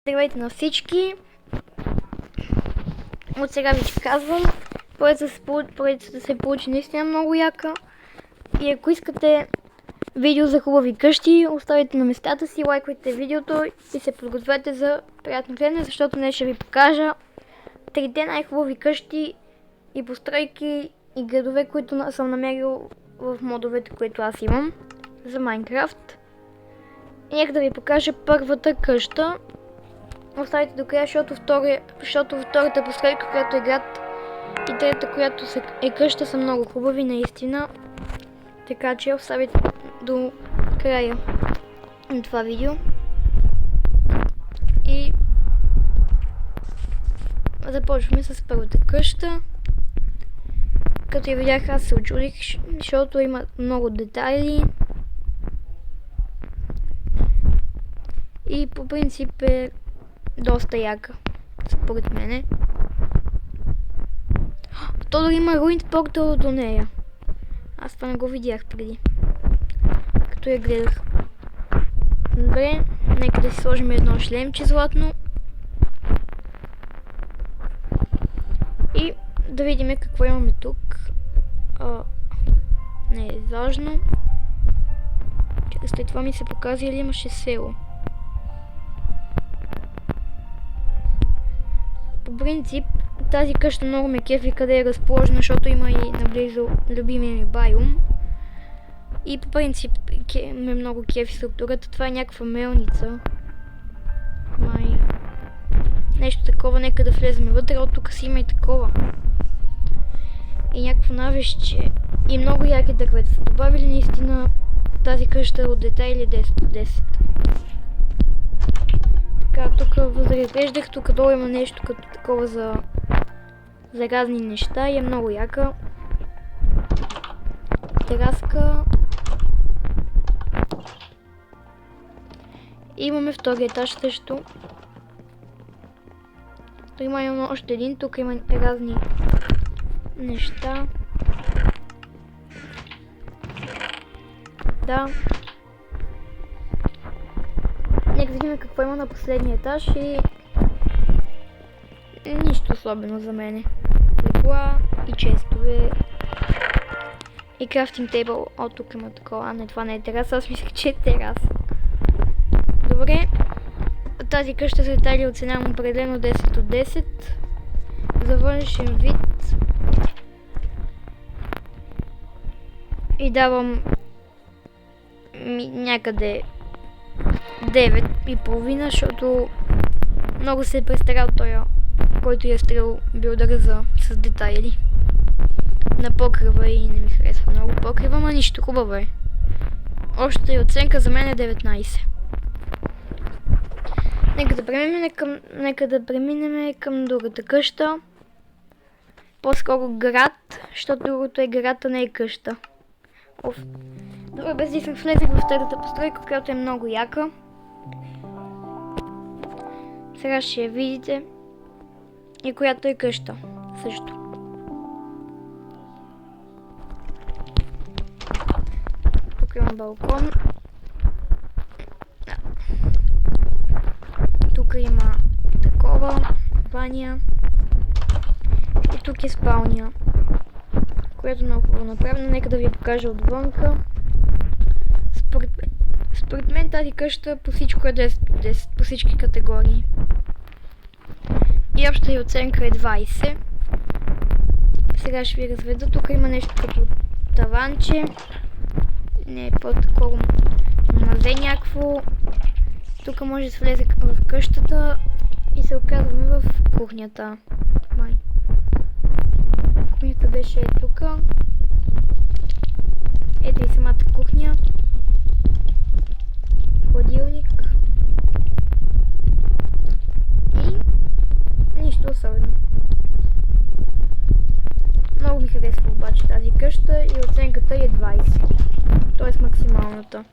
Здравейте на всички! От сега ви казвам, поредицата се получи наистина много яка. И ако искате видео за хубави къщи, оставите на местата си, лайквайте видеото и се подгответе за приятно гледане, защото днес ще ви покажа 3 най-хубави къщи и постройки и градове, които съм намерил в модовете, които аз имам за Майнкрафт. И нека да ви покажа първата къща. Оставите до края, защото втората постройка, която е град, и трета, която е къща, са много хубави наистина. Така че оставите до края на това видео. И започваме с първата къща. Като я видях, аз се очудих, защото има много детайли. И по принцип е доста яка, според мене. То дори има руинed портал до нея. Аз това не го видях преди, като я гледах. Добре, нека да си сложим едно шлемче златно. И да видим какво имаме тук. Не е важно. След това ми се показва, или имаше село. По принцип, тази къща много ме кефи къде е разположена, защото има и наблизо любимия ми байом. И по принцип ме много кефи структурата. Това е някаква мелница. Май. Нещо такова, нека да влезем вътре, от тук си има и такова. И някакво навещче. И много яки дървета са добавили, наистина тази къща от детайли 10 от 10. Така, тук възразглеждах, тук долу има нещо като такова за разни неща и е много яка. Тераска. И имаме втори етаж също. Тук има още един, тук има разни неща. Да. Нека видим какво има на последния етаж и нищо особено за мене. Легла и честове и крафтинг тейбъл. О, тук има такова. А, не, това не е тераса, аз мислех, че е тераса. Добре. Тази къща се детайли оценявам определено 10 от 10. За външен вид и давам някъде 9,5, защото много се е престарал той, който я строил билдъра с детайли на покрива и не ми харесва много покрива, но нищо, хубаво е. Още оценка за мен е 19. Нека да преминем към другата къща. По-скоро град, защото другото е град, а не е къща. Добре, без да влезех в втората постройка, която е много яка. Сега ще я видите. И която е къща също. Тук има балкон. Тук има такова баня. И тук е спалня, която е много хубаво направена. Нека да ви я покажа отвънка. Според мен тази къща по всичко е 10 по всички категории. И общата й оценка е 20. Сега ще ви разведа. Тук има нещо като таванче. Не е по-такова мазе някакво. Тук може да се влезе в къщата и се оказваме в кухнята. Май. Кухнята беше е тук. Ето и самата кухня. Хладилник. И нищо особено. Много ми харесва обаче тази къща и оценката е 20. Т.е. максималната.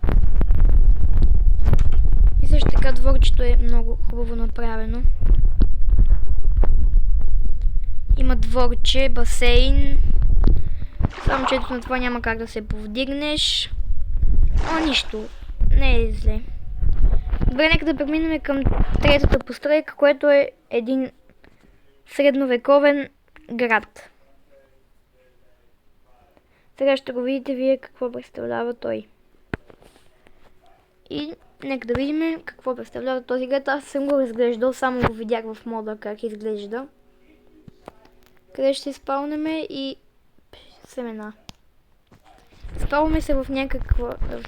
И също така дворчето е много хубаво направено. Има дворче, басейн. Само че ето на това няма как да се повдигнеш. Но нищо. Не е зле. Добре, нека да преминем към третата постройка, което е един средновековен град. Сега ще го видите вие какво представлява той. И нека да видим какво представлява този град. Аз съм го разглеждал, само го видях в мода как изглежда. Къде ще спалнеме и семена. Спалваме се в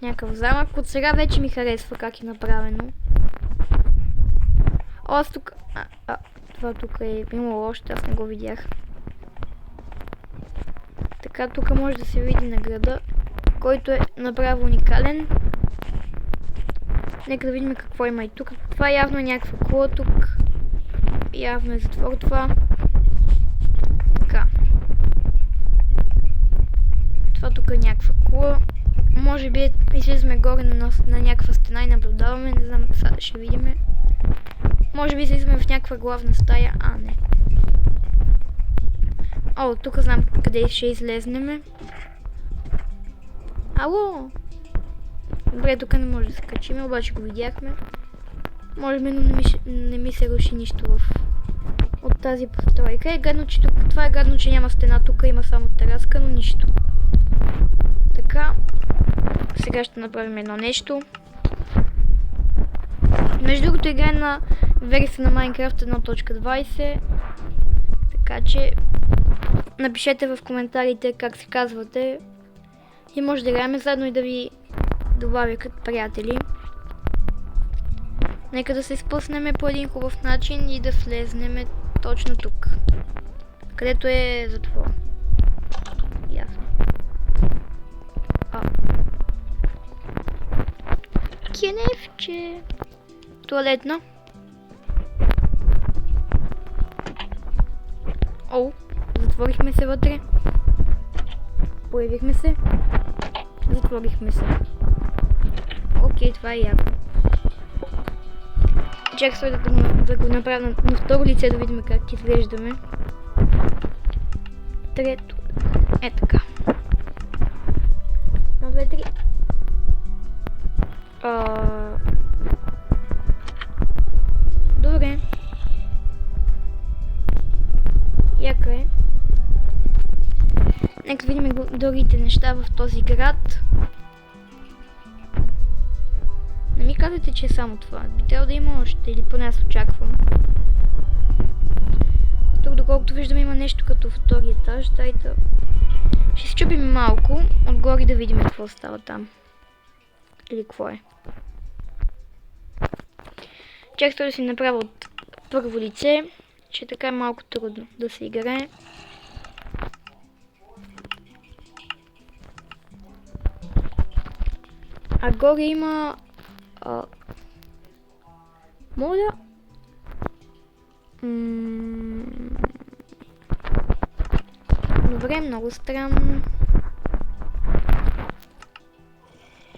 някакъв замък. От сега вече ми харесва как е направено. О, аз тук... това тук е имало още, аз не го видях. Така, тук може да се види на града, който е направо уникален. Нека да видим какво има и тук. Това явно е някаква кула тук. Явно е затвор това. Така. Това тук е някаква кула. Може би излизаме горе на някаква стена и наблюдаваме. Не знам, сега ще видим. Може би излизаме в някаква главна стая. Не. О, тук знам къде ще излезнеме. Ало! Добре, тук не може да се качим, обаче го видяхме. Може би, но не ми се руши нищо от тази постройка. Гадно, че тук, това е гадно, че няма стена, тук има само тераска, но нищо. Така, сега ще направим едно нещо. Между другото играе на версия на Minecraft 1.20. Така че напишете в коментарите как се казвате. И може да играем заедно и да ви добавя като приятели. Нека да се спуснем по един хубав начин и да влезнем точно тук, където е затвор. Ясно. Кенефче. Туалетна. О, затворихме се вътре. Появихме се. Затворихме се. Окей, това е яко. Чакай да го направя на второ лице, да видим как изглеждаме. Трето. Е така. 1, 2, 3. Добре. Яка е. Нека видим другите неща в този град. Не ми казвате, че е само това. Би трябвало да има още, или поне аз очаквам. Тук, доколкото виждам, има нещо като втори етаж. Дайте. Ще се чупим малко отгоре да видим какво става там. Или какво е. Чакай да си направя от първо лице, че така е малко трудно да се играе. А горе има... моля... Добре, много странно.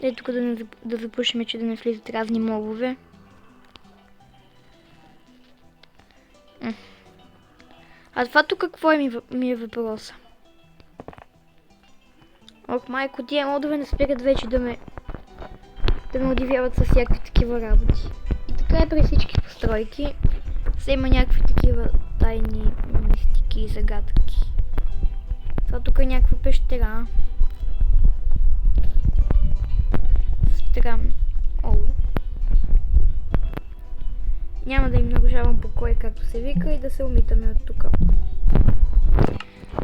Ето тук да запушим, че да не влизат разни мобове. А това тук какво ми е въпроса? Ох, майко, тия модове не спират вече да ме удивяват с всякакви такива работи. И така е при всички постройки. Все има някакви такива тайни мистики и загадки. Това тук е някаква пещера. Странно. Няма да им нарушавам покой, както се вика, и да се умитаме от тук.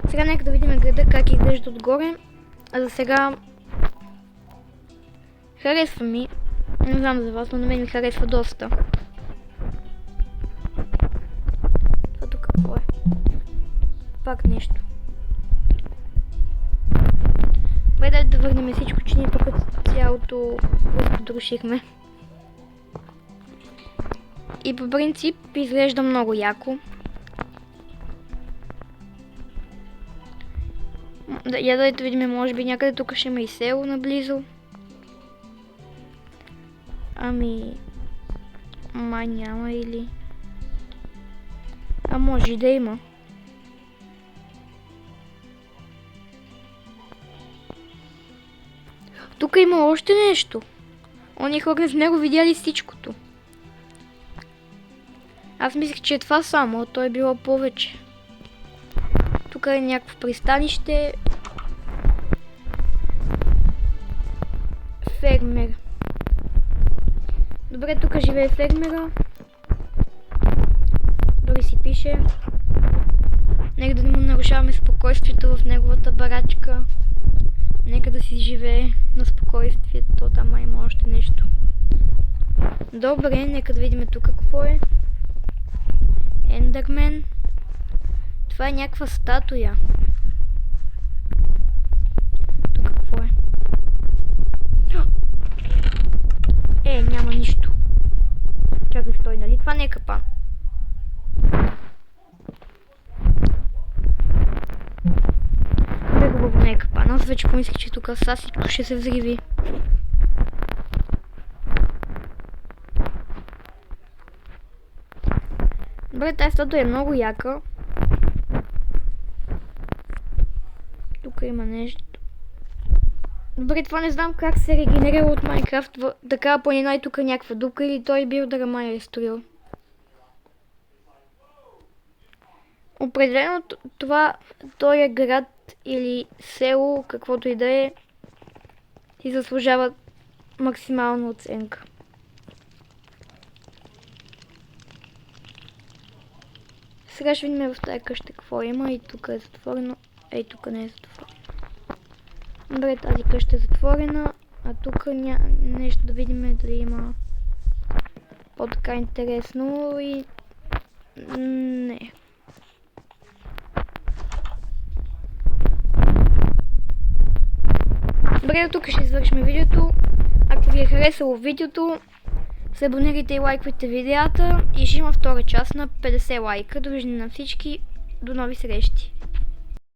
Сега нека да видим града как изглежда отгоре. А за сега харесва ми. Не знам за вас, но на мен ми харесва доста. Това тук какво е? Пак нещо. Добре, да върнем всичко, че ние тук цялото го подрушихме. И по принцип изглежда много яко. Дайте да видим, може би някъде тук ще има и село наблизо. Май няма или... може и да има. Тук има още нещо. Они хора не сме го видяли всичкото. Аз мислех, че е това само, а то е било повече. Тук е някакво пристанище. Фермер. Добре, тук живее фермера. Дори си пише. Нека да не му нарушаваме спокойствието в неговата барачка. Нека да си живее на спокойствието. Там има още нещо. Добре, нека да видим тук какво е. Ендърмен. Това е някаква статуя. Тук какво е? Няма нищо. Чакай, стой, нали? Това не е капан. Бе, хубаво не е капан. Аз вече помислих, че тук сасито ще се взриви. Добре, тази статуя е много яка. Тук има нещо. Добре, това не знам как се регенерира от Майнкрафт. Такава планина и тук някаква дупка или той бил да Рамай е строил. Определено това, той е град или село, каквото и да е, и заслужава максимална оценка. Сега ще видим в тази къща какво има и тук е затворено. Ей, тук не е затворено. Добре, тази къща е затворена, а тук нещо да видим дали има по-така интересно и... не. Добре, до тук ще извършим видеото. Ако ви е харесало видеото, се абонирайте и лайквайте видеята и ще има втора част на 50 лайка. Довиждане на всички, до нови срещи!